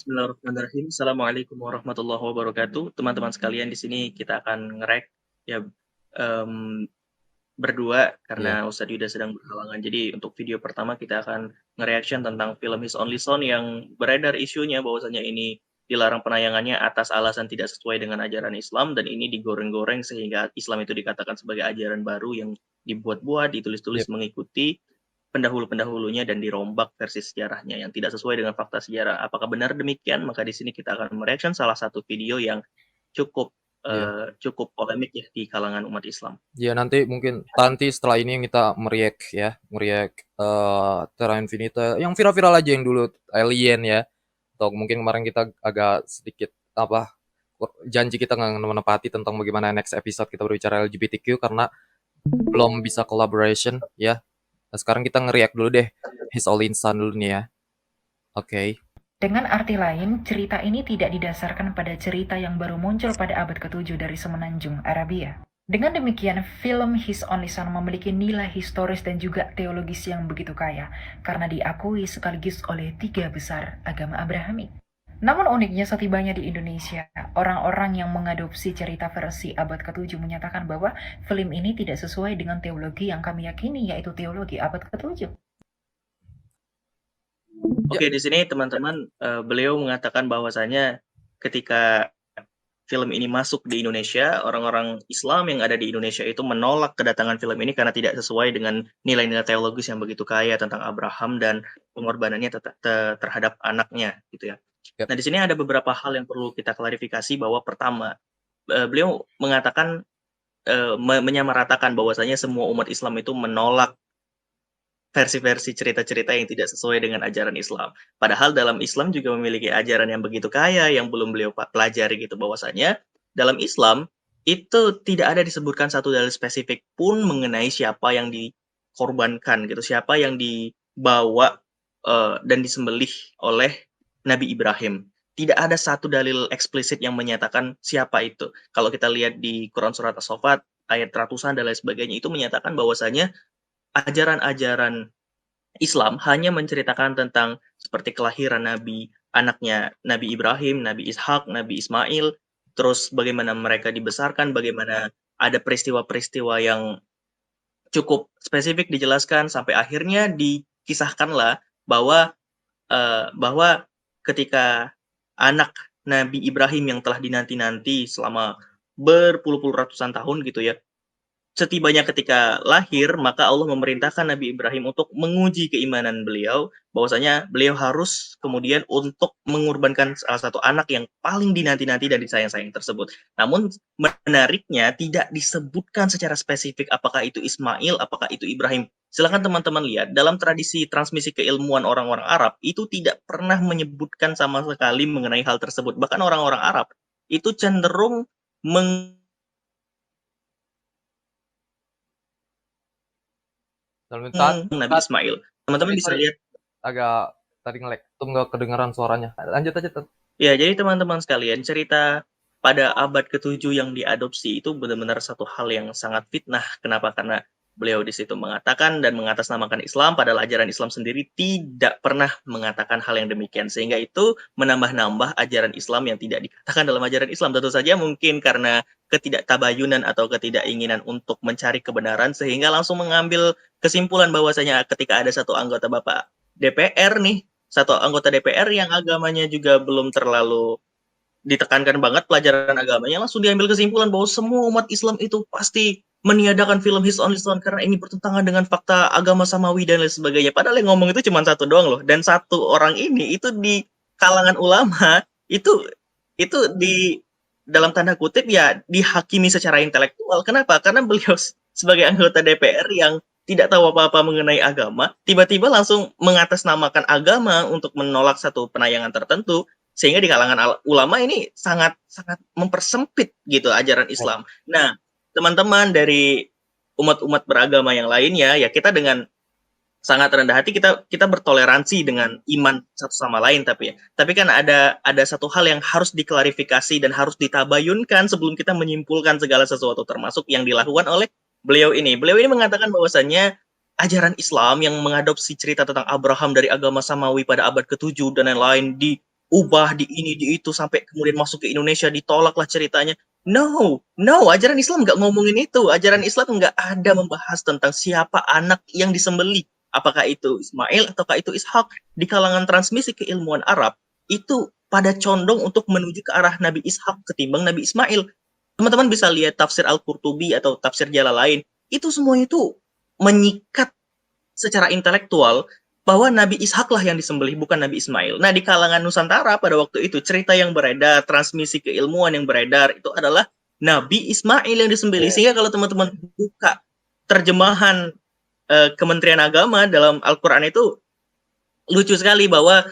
Bismillahirrahmanirrahim. Assalamualaikum warahmatullahi wabarakatuh. Teman-teman sekalian, di sini kita akan nge-react ya em, berdua Iya, karena Ustadz Yuda sedang berhalangan. Jadi untuk video pertama kita akan nge-reaction tentang film His Only Son yang beredar isunya bahwasanya ini dilarang penayangannya atas alasan tidak sesuai dengan ajaran Islam, dan ini digoreng-goreng sehingga Islam itu dikatakan sebagai ajaran baru yang dibuat-buat, ditulis-tulis yep. mengikuti pendahulu-pendahulunya dan dirombak versi sejarahnya yang tidak sesuai dengan fakta sejarah. Apakah benar demikian? Maka di sini kita akan mereaction salah satu video yang cukup Iya. cukup polemik ya di kalangan umat Islam. Iya, nanti setelah ini kita meriak ya, Terra Infinita yang viral-viral aja yang dulu Alien ya. Atau mungkin kemarin kita agak sedikit janji kita nggak menepati tentang bagaimana next episode kita berbicara LGBTQ karena belum bisa collaboration ya. Nah, sekarang kita ngeriak dulu deh His All Insan dulu nih ya. Oke. Dengan arti lain, cerita ini tidak didasarkan pada cerita yang baru muncul pada abad ke-7 dari Semenanjung Arabia. Dengan demikian, film His Only Son memiliki nilai historis dan juga teologis yang begitu kaya, karena diakui sekaligus oleh 3 besar agama Abrahamik. Namun uniknya setibanya di Indonesia, orang-orang yang mengadopsi cerita versi abad ke-7 menyatakan bahwa film ini tidak sesuai dengan teologi yang kami yakini, yaitu teologi abad ke-7. Ya, Oke, di sini teman-teman, beliau mengatakan bahwasanya ketika film ini masuk di Indonesia, orang-orang Islam yang ada di Indonesia itu menolak kedatangan film ini karena tidak sesuai dengan nilai-nilai teologis yang begitu kaya tentang Abraham dan pengorbanannya terhadap anaknya, gitu ya. yep. Nah, di sini ada beberapa hal yang perlu kita klarifikasi bahwa pertama, beliau mengatakan menyamaratakan bahwasanya semua umat Islam itu menolak versi-versi cerita-cerita yang tidak sesuai dengan ajaran Islam. Padahal dalam Islam juga memiliki ajaran yang begitu kaya yang belum beliau pelajari gitu, bahwasanya dalam Islam itu tidak ada disebutkan satu dalil spesifik pun mengenai siapa yang dikorbankan gitu, siapa yang dibawa dan disembelih oleh Nabi Ibrahim. Tidak ada satu dalil eksplisit yang menyatakan siapa itu. Kalau kita lihat di Quran surat As-Saffat ayat ratusan dan lain sebagainya, itu menyatakan bahwasanya ajaran-ajaran Islam hanya menceritakan tentang seperti kelahiran Nabi, anaknya Nabi Ibrahim, Nabi Ishak, Nabi Ismail, terus bagaimana mereka dibesarkan, bagaimana ada peristiwa-peristiwa yang cukup spesifik dijelaskan sampai akhirnya dikisahkanlah bahwa bahwa ketika anak Nabi Ibrahim yang telah dinanti-nanti selama berpuluh-puluh ratusan tahun gitu ya, setibanya ketika lahir, maka Allah memerintahkan Nabi Ibrahim untuk menguji keimanan beliau, bahwasanya beliau harus kemudian untuk mengorbankan salah satu anak yang paling dinanti-nanti dan disayang-sayang tersebut. Namun menariknya tidak disebutkan secara spesifik apakah itu Ismail, apakah itu Ibrahim. Silakan teman-teman lihat, dalam tradisi transmisi keilmuan orang-orang Arab, itu tidak pernah menyebutkan sama sekali mengenai hal tersebut. Bahkan orang-orang Arab itu cenderung Dalam Nabi Ismail. Teman-teman sorry, bisa sorry. lihat. Agak tadi nge-lag. Tuh nggak kedengaran suaranya. Lanjut aja. Ya, jadi teman-teman sekalian, cerita pada abad ke-7 yang diadopsi itu benar-benar satu hal yang sangat fitnah. Kenapa? Karena beliau di situ mengatakan dan mengatasnamakan Islam, padahal ajaran Islam sendiri tidak pernah mengatakan hal yang demikian. Sehingga itu menambah-nambah ajaran Islam yang tidak dikatakan dalam ajaran Islam. Tentu saja mungkin karena ketidaktabayunan atau ketidakinginan untuk mencari kebenaran, sehingga langsung mengambil kesimpulan bahwasanya ketika ada satu anggota Bapak DPR nih, satu anggota DPR yang agamanya juga belum terlalu ditekankan banget pelajaran agamanya, langsung diambil kesimpulan bahwa semua umat Islam itu pasti meniadakan film His Only Son karena ini bertentangan dengan fakta agama samawi dan lain sebagainya. Padahal yang ngomong itu cuma satu doang loh, dan satu orang ini itu di kalangan ulama itu di dalam tanda kutip ya dihakimi secara intelektual. Kenapa? Karena beliau sebagai anggota DPR yang tidak tahu apa-apa mengenai agama, tiba-tiba langsung mengatasnamakan agama untuk menolak satu penayangan tertentu, sehingga di kalangan ulama ini sangat sangat mempersempit gitu ajaran Yep. Islam. Nah, teman-teman dari umat-umat beragama yang lainnya, ya kita dengan sangat rendah hati kita bertoleransi dengan iman satu sama lain, tapi kan ada satu hal yang harus diklarifikasi dan harus ditabayunkan sebelum kita menyimpulkan segala sesuatu, termasuk yang dilakukan oleh beliau ini. Beliau ini mengatakan bahwasanya ajaran Islam yang mengadopsi cerita tentang Abraham dari agama Samawi pada abad ke-7 dan lain-lain ubah di ini di itu sampai kemudian masuk ke Indonesia ditolaklah ceritanya. No, no, ajaran Islam nggak ngomongin itu. Ajaran Islam nggak ada membahas tentang siapa anak yang disembelih. Apakah itu Ismail ataukah itu Ishak. Di kalangan transmisi keilmuan Arab itu pada condong untuk menuju ke arah Nabi Ishak ketimbang Nabi Ismail. Teman-teman bisa lihat tafsir Al-Qurtubi atau tafsir Jalalain. Itu semua itu menyikat secara intelektual bahwa Nabi Ishak lah yang disembelih, bukan Nabi Ismail. Nah, di kalangan Nusantara pada waktu itu, cerita yang beredar, transmisi keilmuan yang beredar, itu adalah Nabi Ismail yang disembelih. Sehingga kalau teman-teman buka terjemahan Kementerian Agama dalam Al-Quran itu, lucu sekali bahwa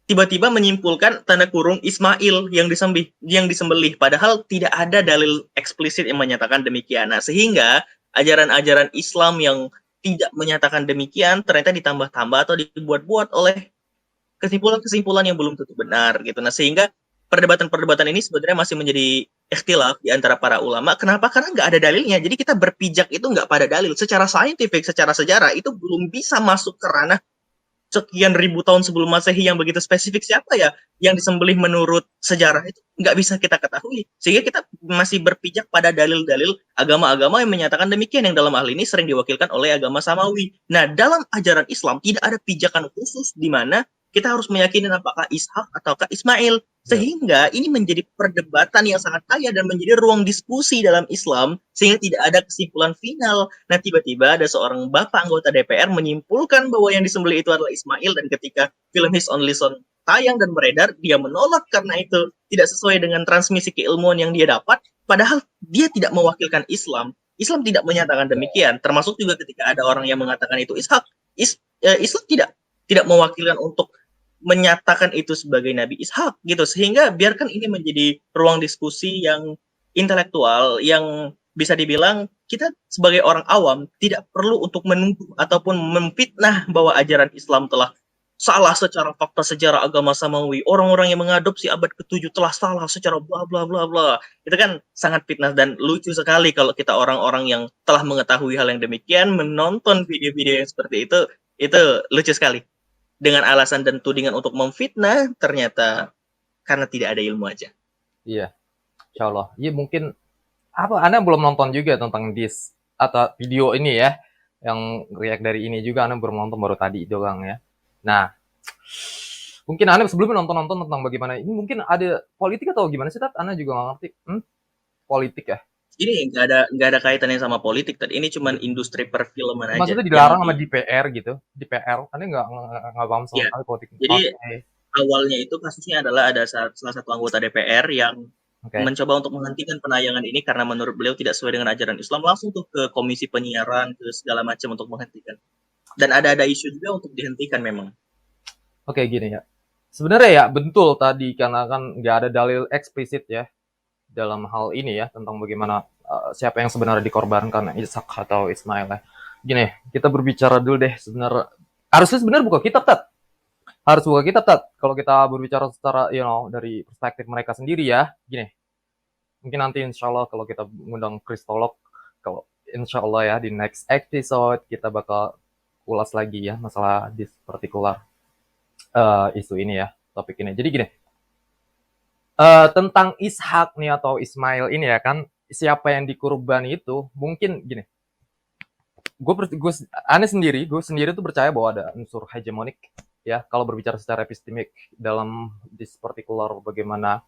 tiba-tiba menyimpulkan tanda kurung Ismail yang disembelih. Padahal tidak ada dalil eksplisit yang menyatakan demikian. Nah, sehingga ajaran-ajaran Islam yang tidak menyatakan demikian ternyata ditambah-tambah atau dibuat-buat oleh kesimpulan-kesimpulan yang belum tentu benar gitu. Nah, sehingga perdebatan-perdebatan ini sebenarnya masih menjadi ikhtilaf di antara para ulama. Kenapa? Karena nggak ada dalilnya. Jadi kita berpijak itu nggak pada dalil. Secara saintifik, secara sejarah itu belum bisa masuk ke ranah sekian ribu tahun sebelum Masehi yang begitu spesifik siapa ya yang disembelih menurut sejarah itu nggak bisa kita ketahui, sehingga kita masih berpijak pada dalil-dalil agama-agama yang menyatakan demikian, yang dalam hal ini sering diwakilkan oleh agama Samawi. Nah, dalam ajaran Islam tidak ada pijakan khusus di mana kita harus meyakini apakah Ishak ataukah Ismail, sehingga ini menjadi perdebatan yang sangat kaya dan menjadi ruang diskusi dalam Islam, sehingga tidak ada kesimpulan final. Nah, tiba-tiba ada seorang bapak anggota DPR menyimpulkan bahwa yang disembelih itu adalah Ismail, dan ketika film His Only Son tayang dan beredar, dia menolak karena itu tidak sesuai dengan transmisi keilmuan yang dia dapat, padahal dia tidak mewakilkan Islam. Islam tidak menyatakan demikian, termasuk juga ketika ada orang yang mengatakan itu Ishak. Islam tidak mewakilkan untuk menyatakan itu sebagai Nabi Ishak gitu, sehingga biarkan ini menjadi ruang diskusi yang intelektual yang bisa dibilang kita sebagai orang awam tidak perlu untuk menuduh ataupun memfitnah bahwa ajaran Islam telah salah secara fakta sejarah agama Samawi. Orang-orang yang mengadopsi abad ke-7 telah salah secara bla bla bla bla. Itu kan sangat fitnah dan lucu sekali kalau kita orang-orang yang telah mengetahui hal yang demikian menonton video-video yang seperti itu lucu sekali. Dengan alasan dan tudingan untuk memfitnah, ternyata karena tidak ada ilmu aja. Iya, insya Allah. Iya, mungkin Anda belum nonton juga tentang dis atau video ini ya, yang react dari ini juga Anda belum nonton, baru tadi doang ya. Nah, mungkin Anda sebelumnya nonton tentang bagaimana ini, mungkin ada politik atau gimana sih, Tat? Anda juga nggak ngerti. Politik ya? Ini nggak ada kaitannya sama politik, Tad. Ini cuma industri perfilman aja. Maksudnya dilarang sama DPR gitu, DPR. Anda nggak paham sama Ya, sekali politik. jadi awalnya itu kasusnya adalah ada salah satu anggota DPR yang mencoba untuk menghentikan penayangan ini karena menurut beliau tidak sesuai dengan ajaran Islam, langsung tuh ke komisi penyiaran, ke segala macam untuk menghentikan. Dan ada isu juga untuk dihentikan memang. Oke, gini ya. Sebenarnya ya betul tadi, karena kan nggak ada dalil eksplisit ya dalam hal ini ya, tentang bagaimana siapa yang sebenarnya dikorbankan, Ishak atau Ismail ya. Gini, kita berbicara dulu deh sebenarnya. Harusnya sebenarnya buka kitab, Tat. Harus buka kitab, Tat. Kalau kita berbicara secara, dari perspektif mereka sendiri ya. Gini, mungkin nanti insya Allah kalau kita mengundang kristolog, kalau insya Allah ya di next episode kita bakal ulas lagi ya masalah this particular isu ini ya, topik ini. Jadi gini, tentang Ishak nih atau Ismail ini ya kan, siapa yang dikurban itu, mungkin gini, gue sendiri tuh percaya bahwa ada unsur hegemonik ya, kalau berbicara secara epistemik dalam this particular bagaimana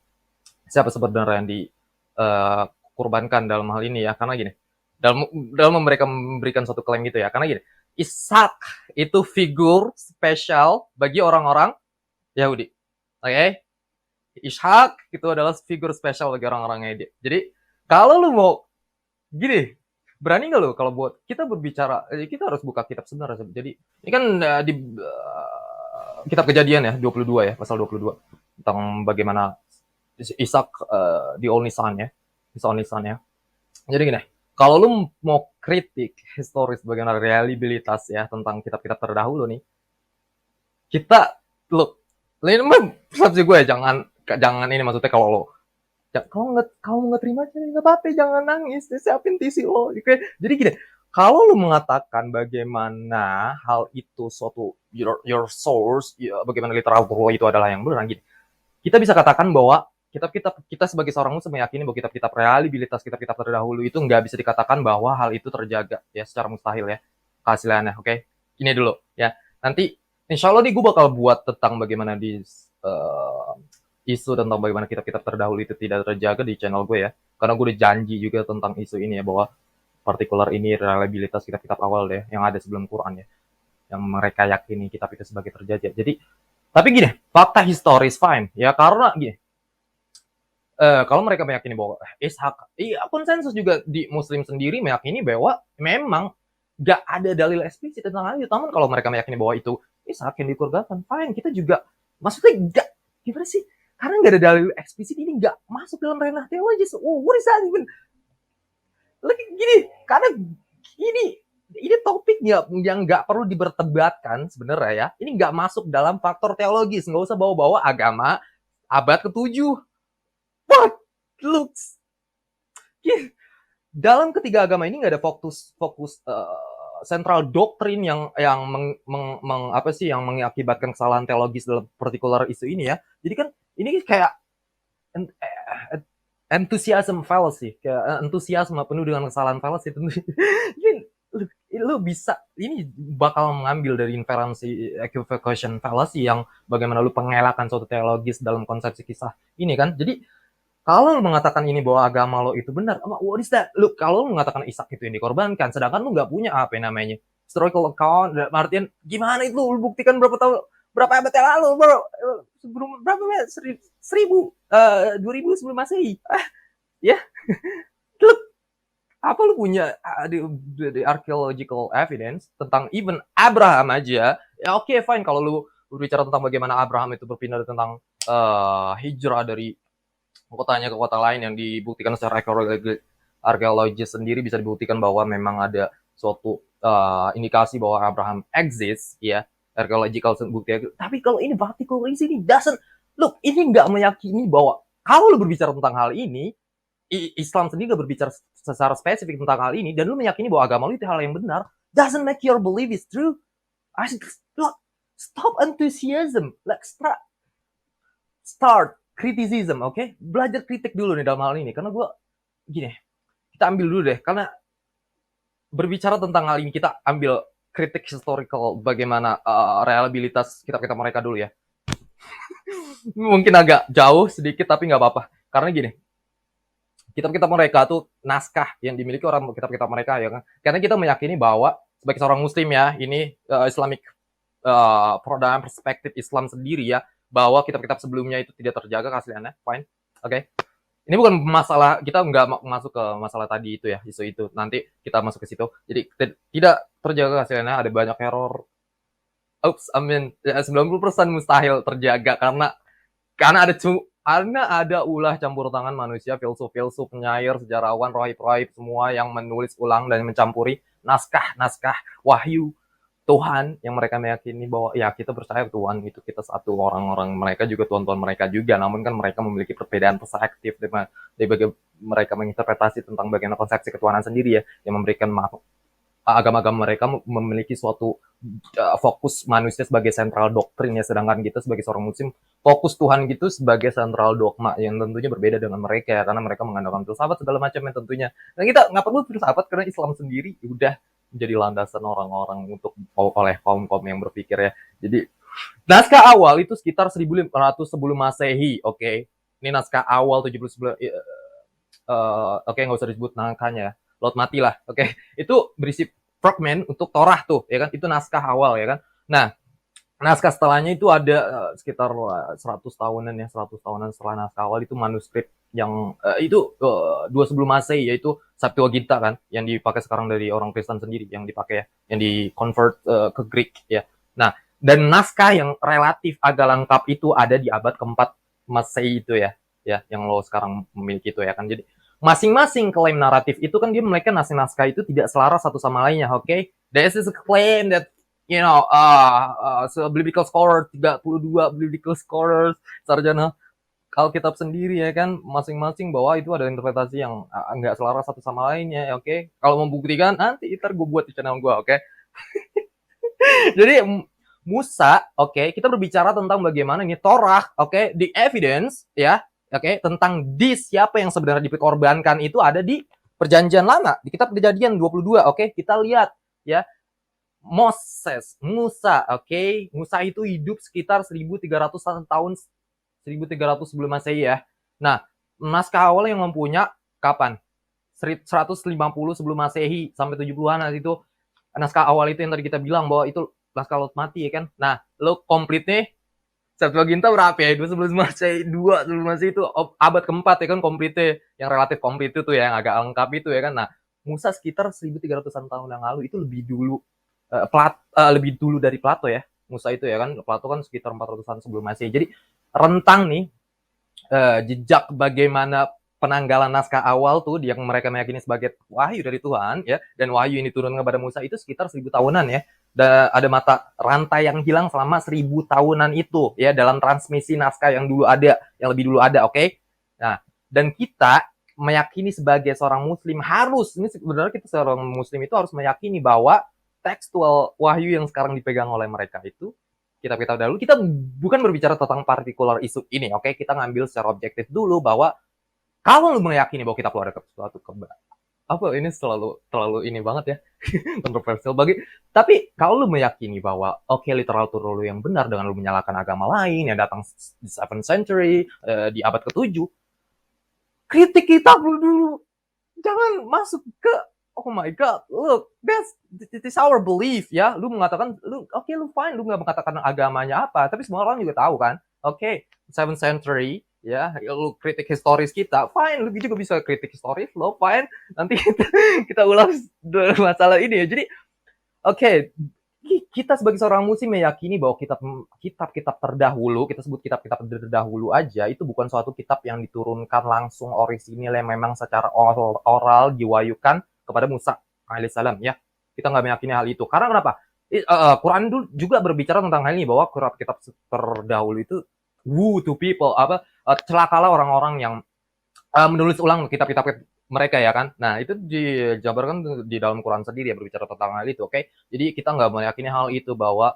siapa sebenarnya yang dikurbankan dalam hal ini ya, karena gini, dalam mereka memberikan satu klaim gitu ya, karena gini, Ishak itu figur spesial bagi orang-orang Yahudi, oke? Ishak itu adalah figur spesial bagi orang-orang Yahudi. Jadi kalau lu mau gini, berani nggak lu kalau buat kita berbicara, kita harus buka kitab sebenarnya. Jadi ini kan di kitab Kejadian ya, 22 ya, pasal 22 tentang bagaimana Ishak the only son ya, his only son ya. Jadi gini, kalau lu mau kritik historis bagaimana reliabilitas ya tentang kitab-kitab terdahulu nih, kita ini persepsi gue ya, jangan ini, maksudnya kalau nggak terima aja nggak apa-apa, jangan nangis, siapin tisi lo. Jadi gini, kalau lu mengatakan bagaimana hal itu suatu your source, ya, bagaimana literatur lo itu adalah yang benar, gitu, kita bisa katakan bahwa kita sebagai seorang muslim meyakini bahwa kitab-kitab reliabilitas, kitab-kitab terdahulu itu nggak bisa dikatakan bahwa hal itu terjaga ya, secara mustahil ya keasliannya. Oke, ini dulu ya. Nanti insya Allah nih gue bakal buat tentang bagaimana isu tentang bagaimana kitab-kitab terdahulu itu tidak terjaga di channel gue ya, karena gue udah janji juga tentang isu ini ya, bahwa partikular ini reliabilitas kitab-kitab awal deh yang ada sebelum Quran ya, yang mereka yakini kitab itu sebagai terjaga. Jadi tapi gini, fakta historis fine ya, karena gini, kalau mereka meyakini bahwa Ishak, iya konsensus juga di Muslim sendiri meyakini bahwa memang gak ada dalil eksplisit tentang hal itu. Namun kalau mereka meyakini bahwa itu Ishak yang dikurgakan, fine, kita juga maksudnya gak, gimana sih? Karena gak ada dalil eksplisit, ini gak masuk dalam ranah teologis. Oh, what is that even? Lagi gini, karena ini topik yang nggak perlu diperdebatkan sebenarnya ya. Ini nggak masuk dalam faktor teologis, nggak usah bawa-bawa agama abad ke-7. What? Looks. Dalam ketiga agama ini nggak ada fokus central doktrin yang mengakibatkan kesalahan teologis dalam partikular isu ini ya. Jadi kan ini kayak enthusiasm fallacy, kayak entusiasme penuh dengan kesalahan fallacy. Lu bisa, ini bakal mengambil dari inferensi equivocation fallacy yang bagaimana lu pengelakan suatu teologis dalam konsepsi kisah ini kan. Jadi kalau lu mengatakan ini bahwa agama lo itu benar, what is that? Lu kalau lu mengatakan Ishak itu yang dikorbankan, sedangkan lu nggak punya apa namanya historical account, Martin, gimana itu lu buktikan berapa abad yang lalu, bro? Sebelum berapa ya? 2000 sebelum Masehi. Ya. Look, apa lu punya the archaeological evidence tentang even Abraham aja? Ya oke, fine, kalau lu berbicara tentang bagaimana Abraham itu berpindah tentang hijrah dari kotanya ke kota lain yang dibuktikan secara arkeologis sendiri, bisa dibuktikan bahwa memang ada suatu indikasi bahwa Abraham exists ya, archaeological bukti. Tapi kalau ini particular ini doesn't look, ini nggak meyakini bahwa kalau lu berbicara tentang hal ini, Islam sendiri nggak berbicara secara spesifik tentang hal ini, dan lu meyakini bahwa agama lu itu hal yang benar, doesn't make your belief is true. Look, stop enthusiasm, like start criticism, oke? Belajar kritik dulu nih dalam hal ini, karena gini, kita ambil dulu deh, karena berbicara tentang hal ini kita ambil kritik historical bagaimana reliabilitas kitab-kitab mereka dulu ya. Mungkin agak jauh sedikit tapi nggak apa-apa, karena gini, kitab-kitab mereka tuh naskah yang dimiliki orang kitab-kitab mereka ya kan. Karena kita meyakini bahwa sebagai seorang muslim ya, ini Islamic dalam perspektif Islam sendiri ya, bahwa kitab-kitab sebelumnya itu tidak terjaga keasliannya, fine. Oke. Ini bukan masalah, kita nggak masuk ke masalah tadi itu ya, isu itu. Nanti kita masuk ke situ. Jadi tidak terjaga keasliannya, ada banyak error. 90% mustahil terjaga karena ada ulah campur tangan manusia, filsuf, penyair, sejarawan, rohib semua yang menulis ulang dan mencampuri naskah wahyu Tuhan yang mereka meyakini bahwa ya kita percaya Tuhan itu kita satu, orang-orang mereka juga Tuhan-Tuhan mereka juga, namun kan mereka memiliki perbedaan perspektif dari bagaimana mereka menginterpretasi tentang bagaimana konsepsi ketuhanan sendiri ya, yang memberikan agama-agama mereka memiliki suatu fokus manusia sebagai sentral doktrin ya, sedangkan kita sebagai seorang muslim fokus Tuhan gitu sebagai sentral dogma yang tentunya berbeda dengan mereka ya, karena mereka mengandalkan filsafat segala macam yang tentunya. Dan kita nggak perlu filsafat karena Islam sendiri udah menjadi landasan orang-orang untuk oleh kaum-kaum yang berpikir ya. Jadi naskah awal itu sekitar 1500 sebelum Masehi, oke. Ini naskah awal 79 oke, nggak usah disebut naskahnya, Laut Mati lah, oke. Itu berisi fragmen untuk Torah tuh, ya kan? Itu naskah awal ya kan. Nah, naskah setelahnya itu ada sekitar 100 tahunan setelah naskah awal itu manuskrip yang itu dua sebelum Masehi, yaitu Septuaginta kan, yang dipakai sekarang dari orang Kristen sendiri, yang dipakai ya, yang di convert ke Greek ya. Nah, dan naskah yang relatif agak lengkap itu ada di abad keempat Masehi itu ya, yang lo sekarang memiliki itu ya kan. Jadi masing-masing klaim naratif itu kan dia mereka naskah itu tidak selaras satu sama lainnya, oke? Okay? This is a claim that so biblical scholar 32 biblical scholars sarjana Alkitab sendiri ya kan, masing-masing bahwa itu ada interpretasi yang nggak selaras satu sama lainnya, oke? Okay? Kalau membuktikan nanti ntar gue buat di channel gue, oke? Okay? Jadi Musa, oke, kita berbicara tentang bagaimana ini Torah, oke, the evidence, ya, oke, tentang siapa yang sebenarnya dikorbankan itu ada di Perjanjian Lama, di kitab Kejadian 22, oke, kita lihat, ya, Musa, oke, Musa itu hidup sekitar 1300 tahun, 1300 sebelum Masehi ya. Nah, naskah awal yang mempunyai kapan? 150 sebelum Masehi sampai 70-an itu naskah awal itu yang tadi kita bilang bahwa itu naskah Laut Mati ya kan. Nah, lo komplitnya Septuaginta berapa ya? 2 sebelum Masehi, 2 sebelum Masehi itu abad keempat ya kan komplitnya. Yang relatif komplit itu tuh ya, yang agak lengkap itu ya kan. Nah, Musa sekitar 1300-an tahun yang lalu itu lebih dulu lebih dulu dari Plato ya. Musa itu ya kan. Plato kan sekitar 400-an sebelum Masehi. Jadi rentang nih jejak bagaimana penanggalan naskah awal tuh yang mereka meyakini sebagai wahyu dari Tuhan ya, dan wahyu ini turun kepada Musa itu sekitar 1000 tahunan ya. Ada mata rantai yang hilang selama 1000 tahunan itu ya, dalam transmisi naskah yang dulu ada, yang lebih dulu ada, oke? Nah, dan kita meyakini sebagai seorang muslim harus, ini sebenarnya kita seorang muslim itu harus meyakini bahwa tekstual wahyu yang sekarang dipegang oleh mereka itu kitab-kitab dahulu, kita bukan berbicara tentang partikular isu ini, oke? Kita ngambil secara objektif dulu bahwa kalau lu meyakini bahwa kitab lu ada suatu apa ini terlalu ini banget ya, kontroversial tapi kalau lu meyakini bahwa oke, literatur lu yang benar dengan lu menyalahkan agama lain yang datang di 7th century, di abad ke-7, kritik kitab lu dulu, jangan masuk ke oh my god, look, this is our belief ya. Lu mengatakan lu oke, lu fine, lu nggak mengatakan agamanya apa, tapi semua orang juga tahu kan, oke, 7th century ya, lu kritik historis kita, fine, lu juga bisa kritik historis lo, fine, nanti kita ulas masalah ini ya. Jadi oke, kita sebagai seorang muslim meyakini bahwa kitab-kitab terdahulu, kita sebut kitab-kitab terdahulu aja, itu bukan suatu kitab yang diturunkan langsung orisinil yang memang secara oral diwahyukan kepada Musa alaihissalam ya. Kita nggak meyakini hal itu. Karena kenapa? Quran juga berbicara tentang hal ini, bahwa kitab terdahulu itu to people, celakalah orang-orang yang menulis ulang kitab-kitab mereka ya kan. Nah, itu dijabarkan di dalam Quran sendiri ya, berbicara tentang hal itu, oke? Jadi kita nggak meyakini hal itu bahwa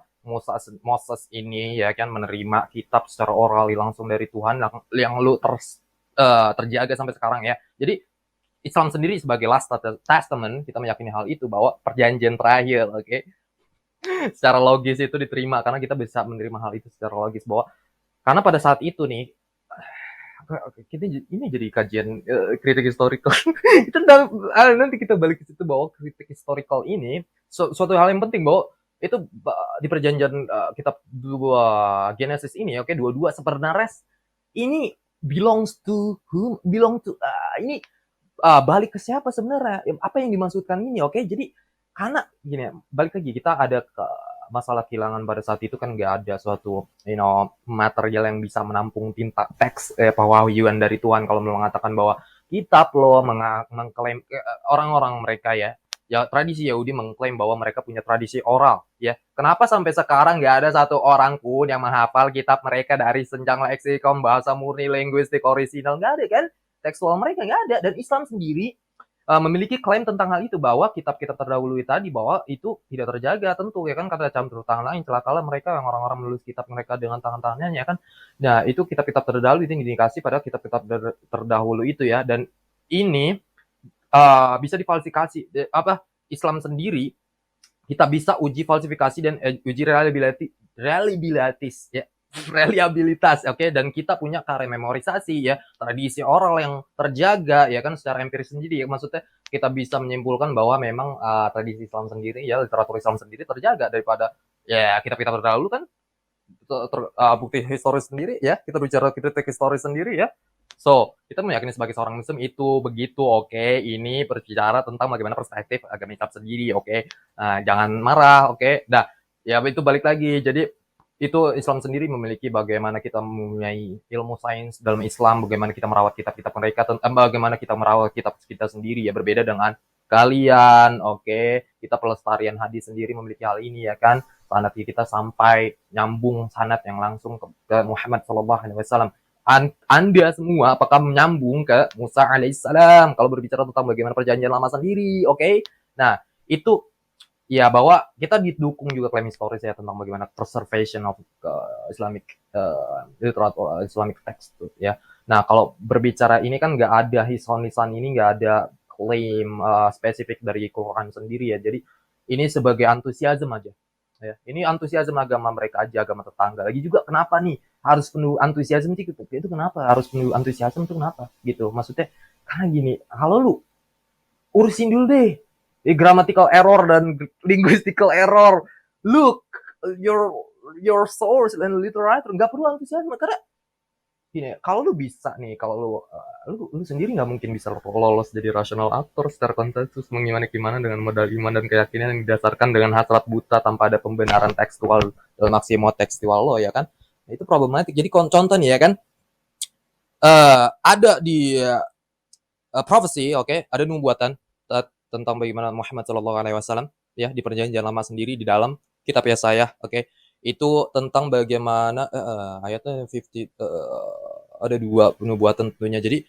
Moses ini ya kan menerima kitab secara oral langsung dari Tuhan yang lu terjaga sampai sekarang ya. Jadi Islam sendiri sebagai last testament, kita meyakini hal itu, bahwa perjanjian terakhir, oke? Secara logis itu diterima, karena kita bisa menerima hal itu secara logis, bahwa karena pada saat itu nih, ini jadi kajian kritik historical. Nanti kita balik ke situ, bahwa kritik historical ini suatu hal yang penting, bahwa itu di perjanjian kitab 2 Genesis ini, oke, 22 sebenarnya ini belongs to whom, ini balik ke siapa sebenarnya, apa yang dimaksudkan ini, oke? Jadi karena gini, balik lagi, kita ada ke masalah kehilangan pada saat itu kan, nggak ada suatu material yang bisa menampung tinta teks pewahyuan dari Tuhan. Kalau mengatakan bahwa kitab lo mengklaim orang-orang mereka ya tradisi Yahudi mengklaim bahwa mereka punya tradisi oral ya. Kenapa sampai sekarang nggak ada satu orang pun yang menghafal kitab mereka dari senjang leksikon, bahasa murni, linguistik orisinal? Nggak ada kan? Tekstual mereka nggak ada. Dan Islam sendiri memiliki klaim tentang hal itu, bahwa kitab-kitab terdahulu tadi bahwa itu tidak terjaga, tentu ya kan, kata campur tangan lain, celakalah mereka yang orang-orang menulis kitab mereka dengan tangan-tangannya ya kan. Nah, itu kitab-kitab terdahulu itu indikasi pada kitab-kitab terdahulu itu ya. Dan ini bisa difalsifikasi. Islam sendiri kita bisa uji falsifikasi dan uji reliabilitas, oke? Dan kita punya karya memorisasi ya, tradisi oral yang terjaga ya kan, secara empiris sendiri ya. Maksudnya kita bisa menyimpulkan bahwa memang tradisi Islam sendiri ya, literatur Islam sendiri terjaga daripada ya kitab-kitab terdahulu kan. Bukti historis sendiri ya, kita bicara kritik historis sendiri ya. So, kita meyakini sebagai seorang muslim itu begitu, oke? Ini berbicara tentang bagaimana perspektif agama Islam sendiri, oke? Jangan marah, oke? Nah, ya itu balik lagi. Jadi itu Islam sendiri memiliki bagaimana kita mempunyai ilmu sains dalam Islam, bagaimana kita merawat kitab-kitab mereka, bagaimana kita merawat kitab kita sendiri ya, berbeda dengan kalian, oke? Kita pelestarian hadis sendiri memiliki hal ini ya kan, sanad kita sampai nyambung sanad yang langsung ke Muhammad SAW. Anda semua apakah menyambung ke Musa alaihissalam kalau berbicara tentang bagaimana perjanjian lama sendiri, oke? Nah, itu ya bahwa kita didukung juga klaim historis ya tentang bagaimana preservation of Islamic literature, Islamic text tuh ya. Nah kalau berbicara ini kan nggak ada lisan ini, nggak ada klaim spesifik dari Quran sendiri ya. Jadi ini sebagai antusiasme aja. Ya, ini antusiasme agama mereka aja, agama tetangga. Lagi juga kenapa nih harus penuh antusiasme itu kenapa? Harus penuh antusiasme itu kenapa? Gitu. Maksudnya karena gini, halo lu urusin dulu deh grammatical error dan linguistical error. Look, your source and literature nggak perlu antusiasme karena gini, kalau lu bisa nih, kalau lu sendiri nggak mungkin bisa lolos jadi rational actor secara konsensus gimana dengan modal iman dan keyakinan yang didasarkan dengan hasrat buta tanpa ada pembenaran tekstual dalam maksimo tekstual lo ya kan. Nah, itu problematik. Jadi contoh nih ya kan, ada di prophecy, oke, ada nubuatan tentang bagaimana Muhammad SAW ya di perjanjian lama sendiri di dalam kitab Yesaya, oke. Itu tentang bagaimana ayatnya 50 ada 2 nubuatan tentunya. Jadi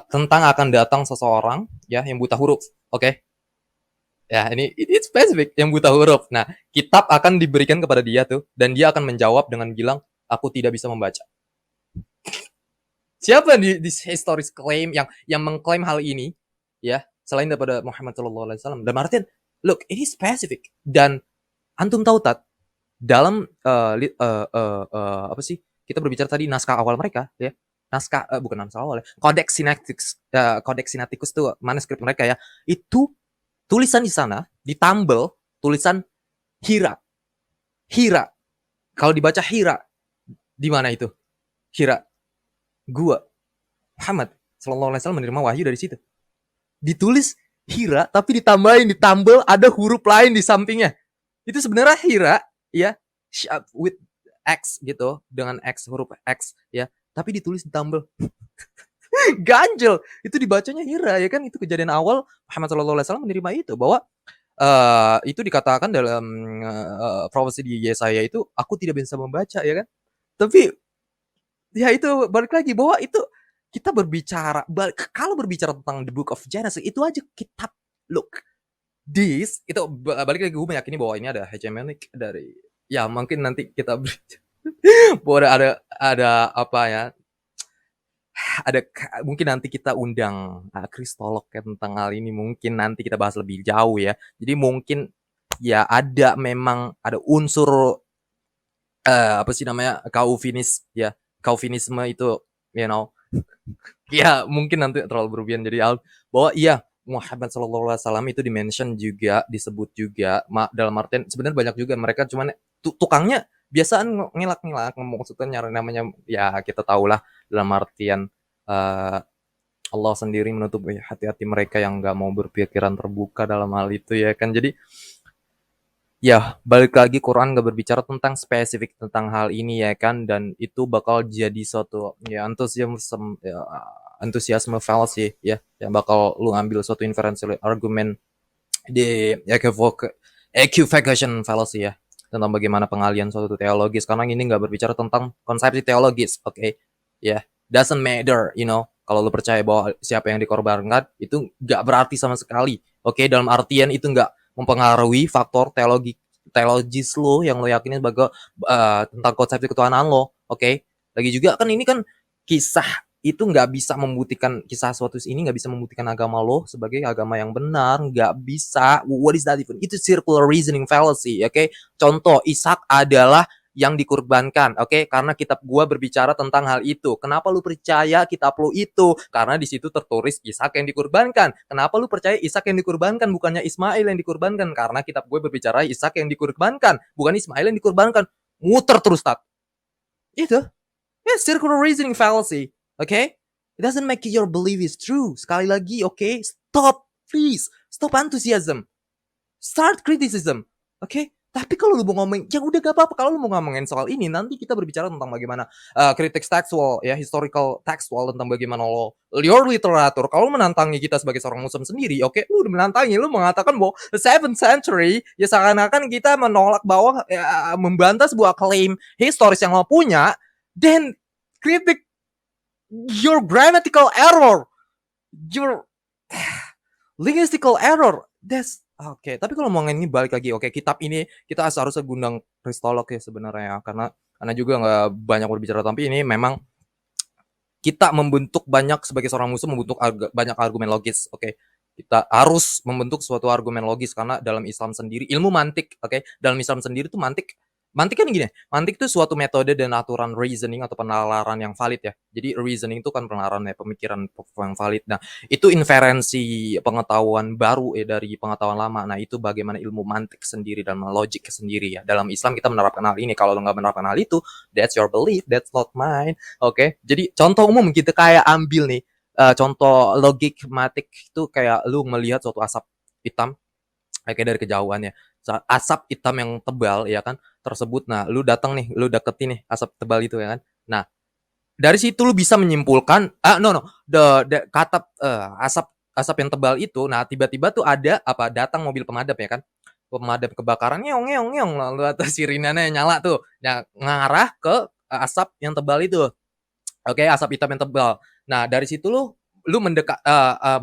tentang akan datang seseorang ya yang buta huruf, oke. Ya, ini spesifik yang buta huruf. Nah, kitab akan diberikan kepada dia tuh dan dia akan menjawab dengan bilang, "Aku tidak bisa membaca." Siapa di historis claim yang mengklaim hal ini ya selain daripada Muhammad SAW? Dan Martin, look, ini spesifik dan antum tahu tak dalam apa sih kita berbicara tadi naskah awal mereka ya, naskah bukan naskah awal ya, Codex Sinaiticus tuh manuskrip mereka ya, itu tulisan di sana ditambel tulisan Hira. Kalau dibaca Hira, di mana itu? Hira. Gua Muhammad Sallallahu Alaihi Wasallam menerima wahyu dari situ. Ditulis Hira tapi ditambel ada huruf lain di sampingnya. Itu sebenarnya Hira ya with X gitu, dengan X, huruf X ya, tapi ditulis ditambel. Ganjel. Itu dibacanya Hira ya kan, itu kejadian awal Muhammad Sallallahu Alaihi Wasallam menerima itu bahwa itu dikatakan dalam prophecy di Yesaya itu aku tidak bisa membaca ya kan. Tapi ya itu balik lagi bahwa itu kita berbicara kalau berbicara tentang the book of Genesis itu aja kitab, look this itu balik lagi gue meyakini bahwa ini ada hegemonic dari ya mungkin nanti kita bahwa ada apa ya, ada mungkin nanti kita undang kristolog tentang hal ini, mungkin nanti kita bahas lebih jauh ya. Jadi mungkin ya ada memang ada unsur apa sih namanya Calvinisme itu you know ya mungkin nanti terlalu berlebihan jadi bahwa iya Muhammad SAW itu dimention juga, disebut juga dalam artian sebenarnya banyak juga mereka cuman tukangnya biasaan ngelak-ngelak maksudnya nyari namanya ya kita tahulah dalam artian Allah sendiri menutup hati-hati mereka yang nggak mau berpikiran terbuka dalam hal itu ya kan. Jadi ya balik lagi Quran gak berbicara tentang spesifik tentang hal ini ya kan, dan itu bakal jadi suatu ya antusiasme fallacy ya yang bakal lu ambil suatu inferential argument di equivocation fallacy ya tentang bagaimana pengalian suatu teologis, karena ini gak berbicara tentang konsepsi teologis, oke ya, doesn't matter kalau lu percaya bahwa siapa yang dikorbankan itu gak berarti sama sekali, oke, dalam artian itu gak mempengaruhi faktor teologis lo yang lo yakinin sebagai tentang konsep ketuhanan lo, oke. Lagi juga kan ini kan kisah itu nggak bisa membuktikan kisah suatu ini nggak bisa membuktikan agama lo sebagai agama yang benar, nggak bisa. What is that even? Itu circular reasoning fallacy, oke. Contoh, Ishak adalah yang dikorbankan, oke, karena kitab gua berbicara tentang hal itu. Kenapa lu percaya kitab lu itu? Karena di situ tertulis Ishak yang dikorbankan. Kenapa lu percaya Ishak yang dikorbankan bukannya Ismail yang dikorbankan? Karena kitab gue berbicara Ishak yang dikorbankan, bukan Ismail yang dikorbankan. Muter terus tak. Itu. Ya, circular reasoning fallacy, oke? It doesn't make your belief is true. Sekali lagi, oke? Stop, please. Stop enthusiasm. Start criticism, oke? Tapi kalau lu mau ngomong, ya udah gak apa-apa. Kalau lu mau ngomongin soal ini, nanti kita berbicara tentang bagaimana kritik tekstual, ya, historical textual, tentang bagaimana your literatur. Kalau lu menantangi kita sebagai seorang muslim sendiri, oke, lu udah menantangi, lu mengatakan bahwa the 7th century, ya seakan-akan kita menolak bahwa, membantah sebuah klaim historis yang lo punya, then kritik your grammatical error, your linguistical error, that's Oke, tapi kalau ngomongin ini balik lagi, oke, kitab ini kita seharusnya gundang kristolog ya sebenarnya ya, karena juga nggak banyak berbicara, tapi ini memang kita membentuk banyak sebagai seorang muslim membentuk banyak argumen logis, oke. Kita harus membentuk suatu argumen logis karena dalam Islam sendiri ilmu mantik, oke. Dalam Islam sendiri tuh mantik kan gini, mantik itu suatu metode dan aturan reasoning atau penalaran yang valid ya. Jadi reasoning itu kan penalaran ya, pemikiran yang valid. Nah, itu inferensi pengetahuan baru dari pengetahuan lama. Nah, itu bagaimana ilmu mantik sendiri dan logik sendiri ya. Dalam Islam kita menerapkan hal ini. Kalau lo nggak menerapkan hal itu, that's your belief, that's not mine. Oke, jadi contoh umum kita kayak ambil nih, contoh logik-matik itu kayak lu melihat suatu asap hitam, kayak dari kejauhan ya, asap hitam yang tebal ya kan, tersebut. Nah, lu datang nih, lu deketin nih asap tebal itu ya kan. Nah, dari situ lu bisa menyimpulkan, kata asap asap yang tebal itu, nah tiba-tiba tuh ada datang mobil pemadam ya kan, pemadam kebakaran ngeong ngeong ngeong, lalu atas sirinanya nyala tuh, nah ngarah ke asap yang tebal itu. Oke, asap hitam yang tebal. Nah, dari situ lu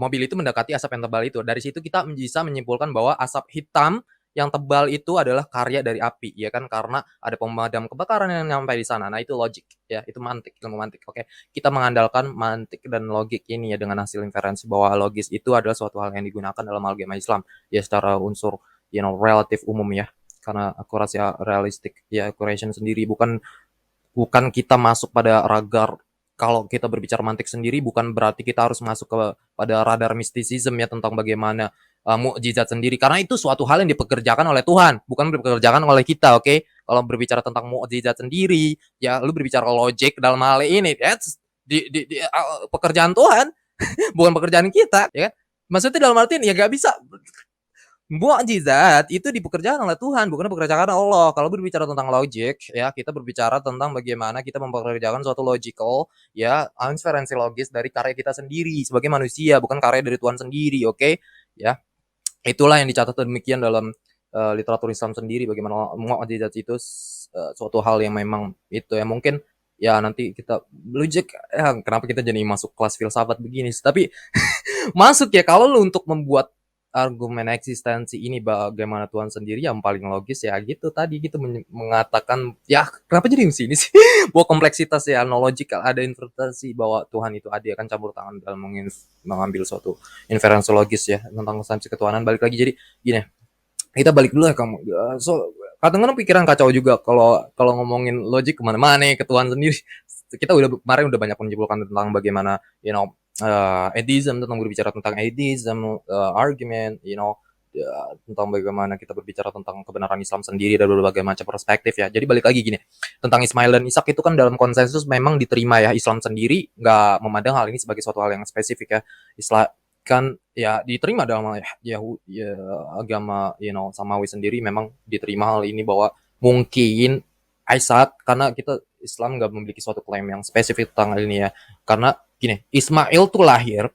mobil itu mendekati asap yang tebal itu. Dari situ kita bisa menyimpulkan bahwa asap hitam yang tebal itu adalah karya dari api, ya kan? Karena ada pemadam kebakaran yang nyampe di sana. Nah, itu logik, ya, itu mantik, ilmu mantik. Oke, kita mengandalkan mantik dan logik ini ya dengan hasil inferensi bahwa logis itu adalah suatu hal yang digunakan dalam agama Islam, ya secara unsur, relatif umum ya. Karena akurasi realistik, ya, accuracy sendiri bukan kita masuk pada radar. Kalau kita berbicara mantik sendiri bukan berarti kita harus masuk pada radar mistisism ya tentang bagaimana mukjizat sendiri, karena itu suatu hal yang dipekerjakan oleh Tuhan, bukan dipekerjakan oleh kita, oke? Kalau berbicara tentang mukjizat sendiri, ya lu berbicara logik dalam hal ini, that's pekerjaan Tuhan, bukan pekerjaan kita, ya kan? Maksudnya dalam artian ya gak bisa. Mukjizat itu dipekerjakan oleh Tuhan, bukan dipekerjakan Allah. Kalau berbicara tentang logik, ya kita berbicara tentang bagaimana kita mempekerjakan suatu logical, ya inferensi logis dari karya kita sendiri sebagai manusia, bukan karya dari Tuhan sendiri, oke? Ya, itulah yang dicatat demikian dalam literatur Islam sendiri. Bagaimana mukjizat itu suatu hal yang memang itu ya mungkin ya nanti kita logik ya, kenapa kita jadi masuk kelas filsafat begini? Tapi masuk ya kalau lu untuk membuat argumen eksistensi ini bagaimana Tuhan sendiri yang paling logis ya gitu tadi gitu mengatakan ya kenapa jadi sini sih bahwa kompleksitas ya logikal ada interpretasi bahwa Tuhan itu ada kan campur tangan dalam mengambil suatu inferensi logis ya tentang esensi ketuhanan. Balik lagi jadi gini, kita balik dulu ya kamu. So kadang-kadang pikiran kacau juga kalau ngomongin logik kemana-mana ke Tuhan sendiri. Kita kemarin udah banyak menyimpulkan tentang bagaimana atheism, tentang berbicara tentang atheism, argument, tentang bagaimana kita berbicara tentang kebenaran Islam sendiri dari berbagai macam perspektif ya. Jadi balik lagi gini, tentang Ismail dan Ishak itu kan dalam konsensus memang diterima ya. Islam sendiri nggak memandang hal ini sebagai suatu hal yang spesifik ya. Islam kan ya diterima dalam agama Samawi sendiri memang diterima hal ini bahwa mungkin Ishak, karena kita Islam nggak memiliki suatu klaim yang spesifik tentang hal ini ya. Karena gini, Ismail tuh lahir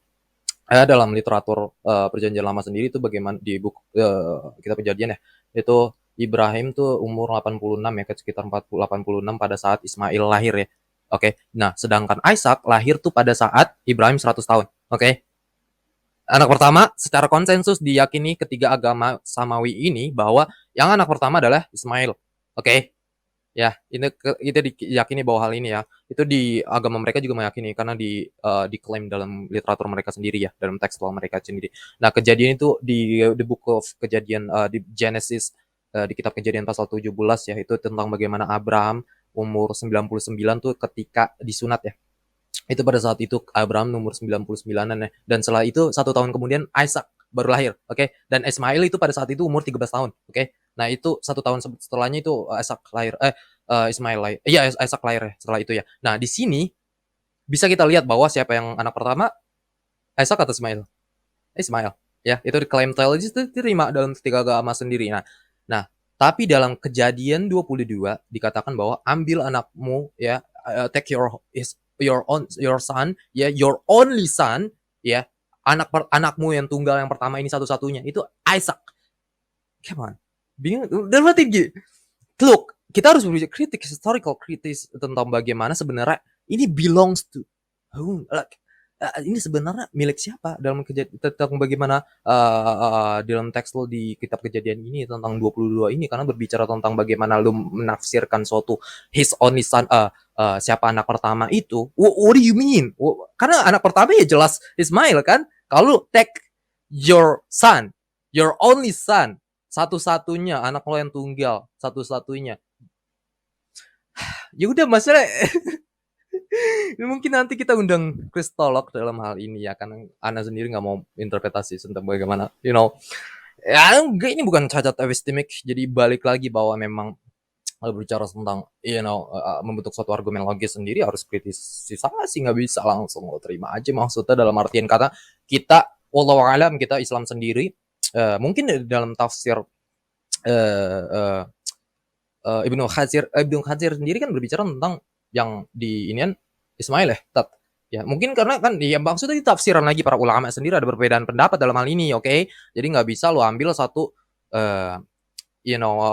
dalam literatur perjanjian lama sendiri itu bagaimana di buku kitab Kejadian ya, itu Ibrahim tuh umur 86 ya, sekitar 86 pada saat Ismail lahir ya. Oke. Nah, sedangkan Ishak lahir tuh pada saat Ibrahim 100 tahun. Oke. Anak pertama secara konsensus diyakini ketiga agama Samawi ini bahwa yang anak pertama adalah Ismail. Oke. Ya, ini kita diyakini bahwa hal ini ya, itu di agama mereka juga meyakini karena diklaim dalam literatur mereka sendiri ya, dalam tekstual mereka sendiri. Nah, kejadian itu di buku of Kejadian di Genesis di kitab Kejadian pasal 17 ya, itu tentang bagaimana Abraham umur 99 tuh ketika disunat ya. Itu pada saat itu Abraham umur 99-an ya. Dan setelah itu 1 tahun kemudian Ishak baru lahir, oke? Dan Ismail itu pada saat itu umur 13 tahun, oke? Nah, itu 1 tahun setelahnya itu Ishak lahir, Ismail lahir. Iya, Ishak lahir ya, setelah itu ya. Nah, di sini bisa kita lihat bahwa siapa yang anak pertama, Ishak atau Ismail? Ismail. Ya, itu diklaim teologis itu diterima dalam ketiga agama sendiri. Nah, tapi dalam Kejadian 22 dikatakan bahwa ambil anakmu ya, take your son, ya, your only son, ya, anakmu yang tunggal yang pertama ini satu-satunya itu Ishak. Come on, bingung. Dan berarti gitu. Look, kita harus berbicara historical kritis tentang bagaimana sebenarnya ini belongs to whom, like ini sebenarnya milik siapa dalam tentang bagaimana dalam teks lo di kitab Kejadian ini tentang 22 ini, karena berbicara tentang bagaimana lo menafsirkan suatu his only son, siapa anak pertama itu. What do you mean? Karena anak pertama ya jelas Ismail kan. Kalau take your son, your only son, satu-satunya anak lo yang tunggal, satu-satunya. Ya udah masalah. Mungkin nanti kita undang kristolog dalam hal ini ya, karena Ana sendiri nggak mau interpretasi tentang bagaimana, ya enggak, ini bukan cacat epistemik. Jadi balik lagi bahwa memang berbicara tentang membentuk suatu argumen logis sendiri harus kritisisasi, nggak bisa langsung lo terima aja. Maksudnya dalam artian kata kita, wallahu alam, kita Islam sendiri, mungkin dalam tafsir Ibnu Katsir sendiri kan berbicara tentang yang di inian Ismail ya, ya mungkin karena kan ya maksudnya di tafsiran lagi para ulama sendiri ada perbedaan pendapat dalam hal ini, oke? Jadi nggak bisa lo ambil satu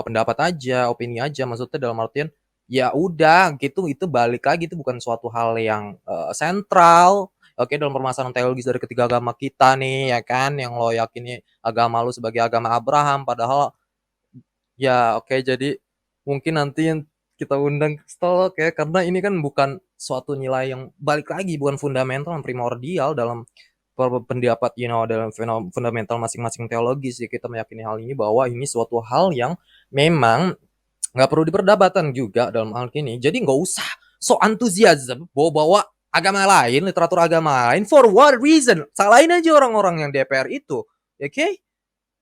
pendapat aja, opini aja. Maksudnya dalam artian ya udah gitu, itu balik lagi, itu bukan suatu hal yang sentral, oke, dalam permasalahan teologis dari ketiga agama kita nih ya kan, yang lo yakini agama lo sebagai agama Abraham, padahal ya oke. Jadi mungkin nanti yang kita undang kristolog ya, karena ini kan bukan suatu nilai yang balik lagi, bukan fundamental dan primordial dalam pendapat dalam fundamental masing-masing teologis ya. Kita meyakini hal ini bahwa ini suatu hal yang memang nggak perlu diperdebatkan juga dalam hal ini. Jadi nggak usah so antusiasme bawa agama lain, literatur agama lain. For what reason? Salahin aja orang-orang yang DPR itu, oke?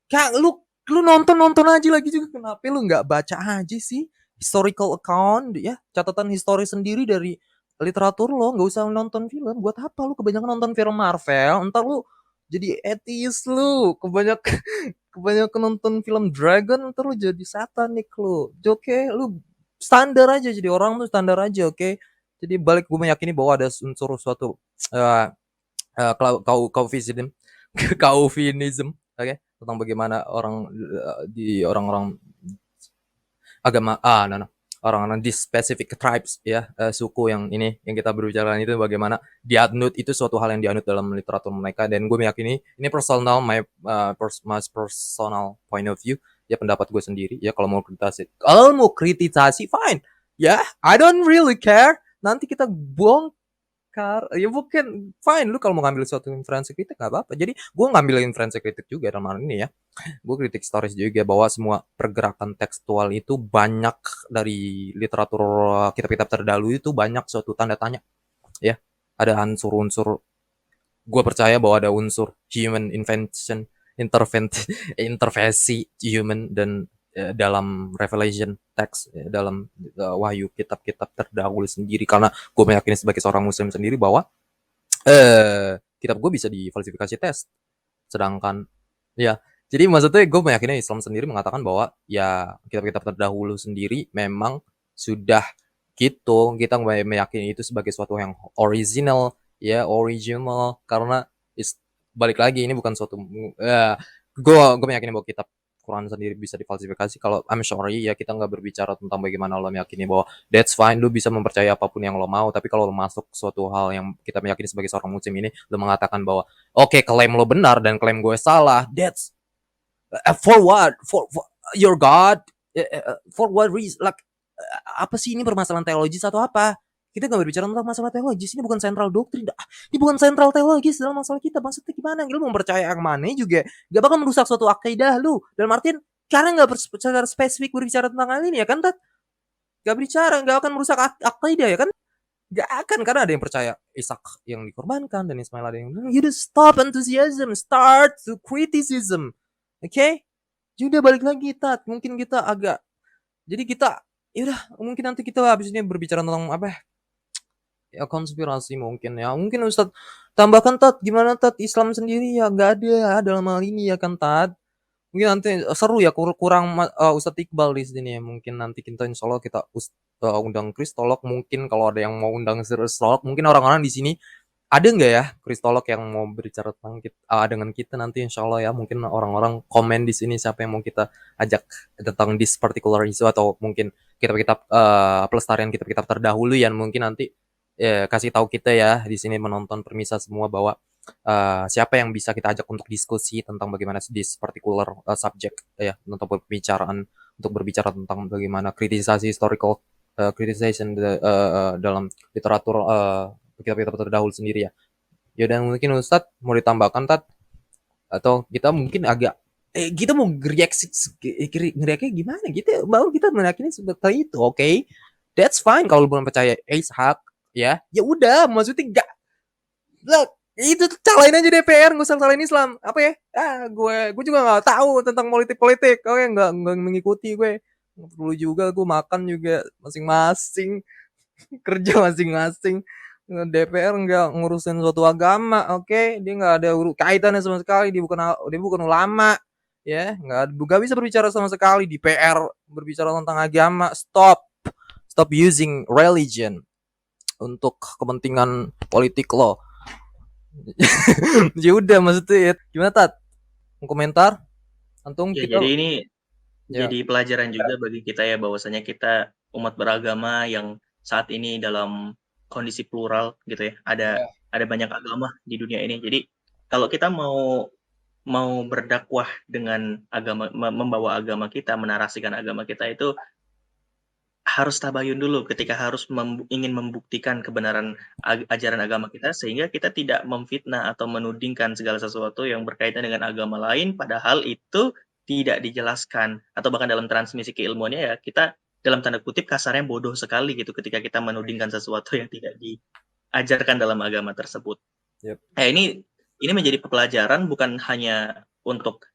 Kak, lu nonton aja lagi juga, kenapa lu nggak baca aja sih historical account ya, catatan historis sendiri dari literatur lo, nggak usah nonton film. Buat apa lu kebanyakan nonton film Marvel, entar lu jadi atheist, lu kebanyakan nonton film Dragon, entar lu jadi satanik lu. Oke, lu standar aja, jadi orang tuh standar aja, oke? Jadi balik, gue meyakini bahwa ada unsur suatu Calvinism, oke, tentang bagaimana orang-orang agama orang-orang di specific tribes ya, suku yang kita berbicara itu, bagaimana dianut itu suatu hal yang dianut dalam literatur mereka. Dan gue meyakini ini personal, my personal point of view ya, pendapat gue sendiri ya. Kalau mau kritisasi fine ya, I don't really care. Nanti kita bongkar ya, bukan fine. Lu kalau mau ngambil suatu inferensi kritik nggak apa-apa. Jadi gue ngambil inferensi kritik juga dalam hal ini ya. Gue kritik historis juga bahwa semua pergerakan tekstual itu banyak dari literatur kitab-kitab terdahulu itu banyak suatu tanda tanya ya. Ada unsur-unsur, gue percaya bahwa ada unsur human intervensi human dan dalam revelation text, dalam wahyu kitab-kitab terdahulu sendiri. Karena gue meyakini sebagai seorang muslim sendiri bahwa kitab gue bisa difalsifikasi tes. Sedangkan ya, jadi maksudnya gue meyakini Islam sendiri mengatakan bahwa ya kitab-kitab terdahulu sendiri memang sudah gitu. Kita meyakini itu sebagai suatu yang original ya, karena balik lagi ini bukan suatu gue meyakini bahwa kitab Quran sendiri bisa difalsifikasi. Kalau I'm sorry ya, kita nggak berbicara tentang bagaimana lo meyakini bahwa that's fine, lo bisa mempercayai apapun yang lo mau. Tapi kalau lo masuk suatu hal yang kita meyakini sebagai seorang muslim ini, lo mengatakan bahwa oke, klaim lo benar dan klaim gue salah, that's for what? For your God? For what reason? Like, apa sih ini permasalahan teologis atau apa? Kita nggak berbicara tentang masalah teologis. Ini bukan sentral doktrin. Ini bukan sentral teologis dalam masalah kita. Maksudnya gimana? Lu mau percaya yang mana juga gak bakal merusak suatu akidah lu. Dalam artian karena nggak secara spesifik berbicara tentang hal ini ya kan, Tat? Gak akan merusak akidah ya kan? Gak akan, karena ada yang percaya Ishak yang dikorbankan dan Ismail ada yang bilang, you just stop enthusiasm, start to criticism. Oke? Jadi balik lagi, Tat. Mungkin kita agak, jadi kita yaudah, mungkin nanti kita habis ini berbicara tentang apa ya, konspirasi mungkin ya. Mungkin Ustadz tambahkan, Tat, gimana Tat, Islam sendiri ya nggak ada dalam hal ini ya kan, Tat? Mungkin nanti seru ya, kurang Ustadz Iqbal di sini ya. Mungkin nanti kita insya Allah kita undang kristolog. Mungkin kalau ada yang mau undang kristolog, mungkin orang-orang di sini ada nggak ya kristolog yang mau berbicara tentang dengan kita nanti insya Allah ya. Mungkin orang-orang komen di sini siapa yang mau kita ajak tentang this particular issue, atau mungkin kitab-kitab pelestarian kitab-kitab terdahulu yang mungkin nanti kasih tahu kita ya di sini menonton permisa semua bahwa siapa yang bisa kita ajak untuk diskusi tentang bagaimana this particular subject ya, untuk berbicara tentang bagaimana kritisasi historical criticization dalam literatur kitab-kitab terdahulu sendiri ya. Ya dan mungkin Ustadz mau ditambahkan atau kita mungkin agak kita mau reaksinya gimana gitu, baru kita meyakini seperti itu. Oke, that's fine kalau belum percaya Ishak ya udah, maksudnya enggak lah, itu salahin aja DPR, nggak usah salahin Islam apa ya. Gue juga nggak tahu tentang politik, oke, nggak mengikuti, gue nggak perlu juga, gue makan juga masing-masing, kerja masing-masing. DPR nggak ngurusin suatu agama, oke, dia nggak ada kaitannya sama sekali, dia bukan ulama ya, nggak bisa berbicara sama sekali. DPR berbicara tentang agama, stop using religion untuk kepentingan politik lo. Ya udah, maksudnya ya gimana Tat? Mau komentar? Antum Ya, kita jadi ini ya jadi pelajaran juga bagi kita ya, bahwasanya kita umat beragama yang saat ini dalam kondisi plural gitu ya. Ada banyak agama di dunia ini. Jadi kalau kita mau berdakwah dengan agama, membawa agama kita, menarasikan agama kita, itu harus tabayun dulu ketika harus ingin membuktikan kebenaran ajaran agama kita, sehingga kita tidak memfitnah atau menudingkan segala sesuatu yang berkaitan dengan agama lain, padahal itu tidak dijelaskan, atau bahkan dalam transmisi keilmuannya ya kita dalam tanda kutip kasarnya bodoh sekali gitu ketika kita menudingkan sesuatu yang tidak diajarkan dalam agama tersebut. Yep. Ini menjadi pelajaran bukan hanya untuk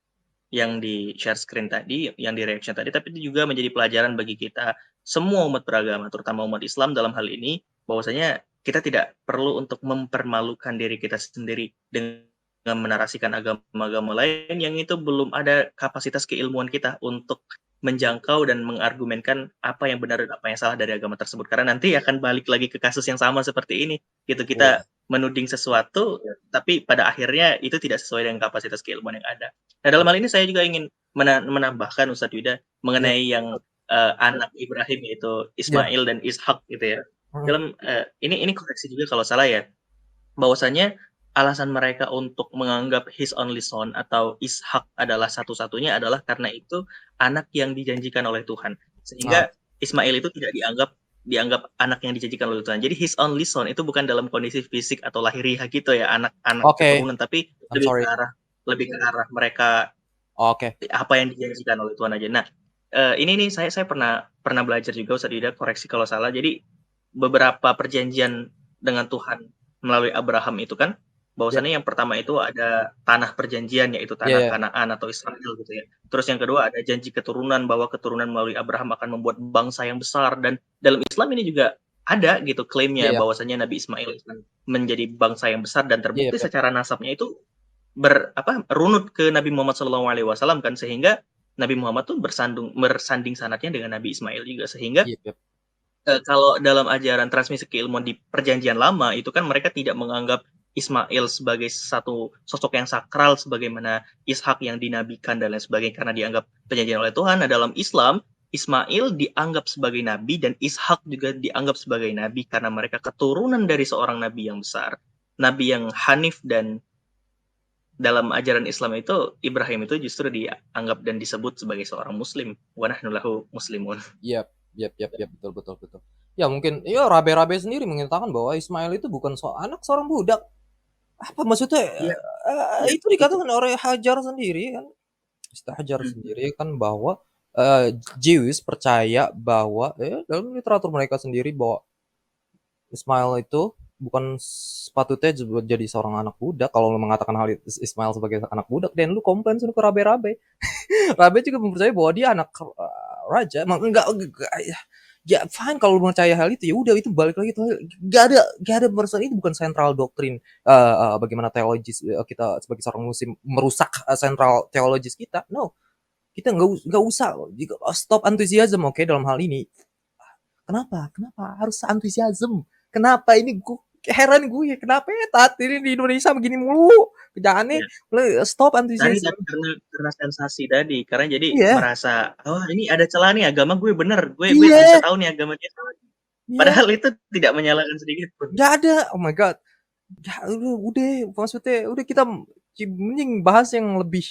yang di share screen tadi, yang di reaction tadi, tapi itu juga menjadi pelajaran bagi kita semua umat beragama, terutama umat Islam dalam hal ini, bahwasanya kita tidak perlu untuk mempermalukan diri kita sendiri dengan menarasikan agama-agama lain yang itu belum ada kapasitas keilmuan kita untuk menjangkau dan mengargumenkan apa yang benar dan apa yang salah dari agama tersebut. Karena nanti akan balik lagi ke kasus yang sama seperti ini. Gitu, kita menuding sesuatu, tapi pada akhirnya itu tidak sesuai dengan kapasitas keilmuan yang ada. Nah, dalam hal ini saya juga ingin menambahkan Ustadz Yuda mengenai yang anak Ibrahim, yaitu Ismail dan Ishak gitu ya. Dalam ini koreksi juga kalau salah ya, bahwasanya alasan mereka untuk menganggap his only son atau Ishak adalah satu-satunya adalah karena itu anak yang dijanjikan oleh Tuhan, sehingga Ismail itu tidak dianggap anak yang dijanjikan oleh Tuhan. Jadi his only son itu bukan dalam kondisi fisik atau lahiriah gitu ya, anak-anak keturunan, tapi lebih ke arah mereka apa yang dijanjikan oleh Tuhan aja. Nah, ini saya pernah belajar juga, Ustaz Yuda, koreksi kalau salah. Jadi beberapa perjanjian dengan Tuhan melalui Abraham itu kan, bahwasannya yang pertama itu ada tanah perjanjian, yaitu tanah Kanaan atau Israel gitu ya. Terus yang kedua ada janji keturunan, bahwa keturunan melalui Abraham akan membuat bangsa yang besar, dan dalam Islam ini juga ada gitu klaimnya bahwasanya Nabi Ismail akan menjadi bangsa yang besar, dan terbukti secara nasabnya itu runut ke Nabi Muhammad SAW kan, sehingga Nabi Muhammad tuh bersanding sanadnya dengan Nabi Ismail juga, sehingga kalau dalam ajaran transmisi keilmuan di perjanjian lama itu kan mereka tidak menganggap Ismail sebagai satu sosok yang sakral sebagaimana Ishak yang dinabikan dan lain sebagainya, karena dianggap perjanjian oleh Tuhan. Nah, dalam Islam Ismail dianggap sebagai nabi dan Ishak juga dianggap sebagai nabi karena mereka keturunan dari seorang nabi yang besar, nabi yang hanif. Dan dalam ajaran Islam itu Ibrahim itu justru dianggap dan disebut sebagai seorang muslim, wa nahnu lahu muslimun. Yap, betul. Ya mungkin Rabe sendiri mengatakan bahwa Ismail itu bukan anak seorang budak. Apa maksudnya? Itu dikatakan oleh Hajar sendiri kan. Ustaz Hajar sendiri kan bahwa Jews percaya bahwa dalam literatur mereka sendiri bahwa Ismail itu bukan sepatutnya jadi seorang anak budak. Kalau lu mengatakan hal Ismail sebagai anak budak, dan lu komplain ke Rabe. Rabe juga mempercayai bahwa dia anak raja. Enggak ya fine kalau lu percaya hal itu, ya udah, itu balik lagi tuh, gak ada masalah. Itu bukan central doktrin bagaimana teologis kita sebagai seorang muslim merusak central teologis kita. No, kita nggak usah stop antusiasme, oke, dalam hal ini. Kenapa harus antusiasme? Kenapa ini heran gue, kenapa ya ini di Indonesia begini mulu kerjaannya? Stop antusiasme. Karena sensasi tadi, karena jadi merasa ini ada celah nih, agama gue bener, gue bisa tahu nih agama dia salah. Ya, Padahal itu tidak menyalahkan sedikit pun. nggak ada. Oh my god. Ya udah maksudnya udah kita mending bahas yang lebih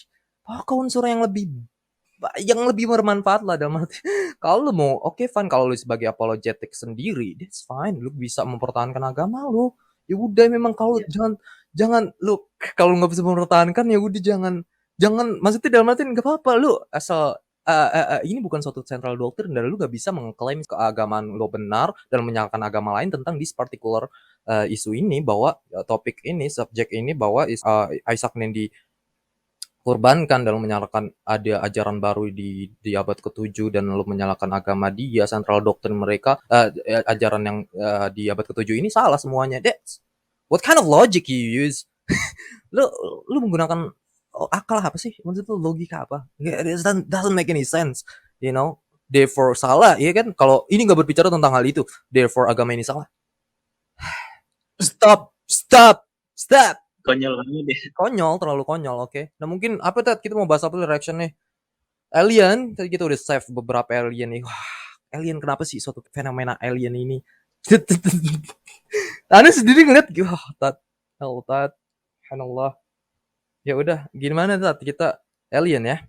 unsur yang lebih bermanfaat lah dalam arti kalau lu mau fine kalau lu sebagai apologetic sendiri that's fine lu bisa mempertahankan agama lu ya udah memang kalau Iya. jangan lu kalau nggak bisa mempertahankan ya udah jangan maksudnya dalam arti nggak apa-apa lu asal ini bukan suatu central doctrine dan lu nggak bisa mengklaim keagamaan lu benar dan menyalahkan agama lain tentang this particular isu ini bahwa topik ini subjek ini bahwa Isaac Nindi korbankan dalam menyalahkan ada ajaran baru di abad ke-7 dan lalu menyalahkan agama dia, central doktrin mereka, ajaran yang di abad ke-7 ini salah semuanya. That's what kind of logic you use? lu lu menggunakan akal apa sih? Maksud lu logika apa? It doesn't make any sense, you know. Therefore salah, ya kan? Kalau ini nggak berbicara tentang hal itu, therefore agama ini salah. Stop. Konyol banget deh. Konyol, terlalu konyol, oke. Nah mungkin apa Ted? Kita mau bahas apa reaction nih? Alien, tadi kita udah save beberapa alien nih. Wah, alien kenapa sih suatu fenomena alien ini? Anda sendiri ngeliat, wah, Tat, subhanallah. Ya udah, gimana Tat? Kita alien ya.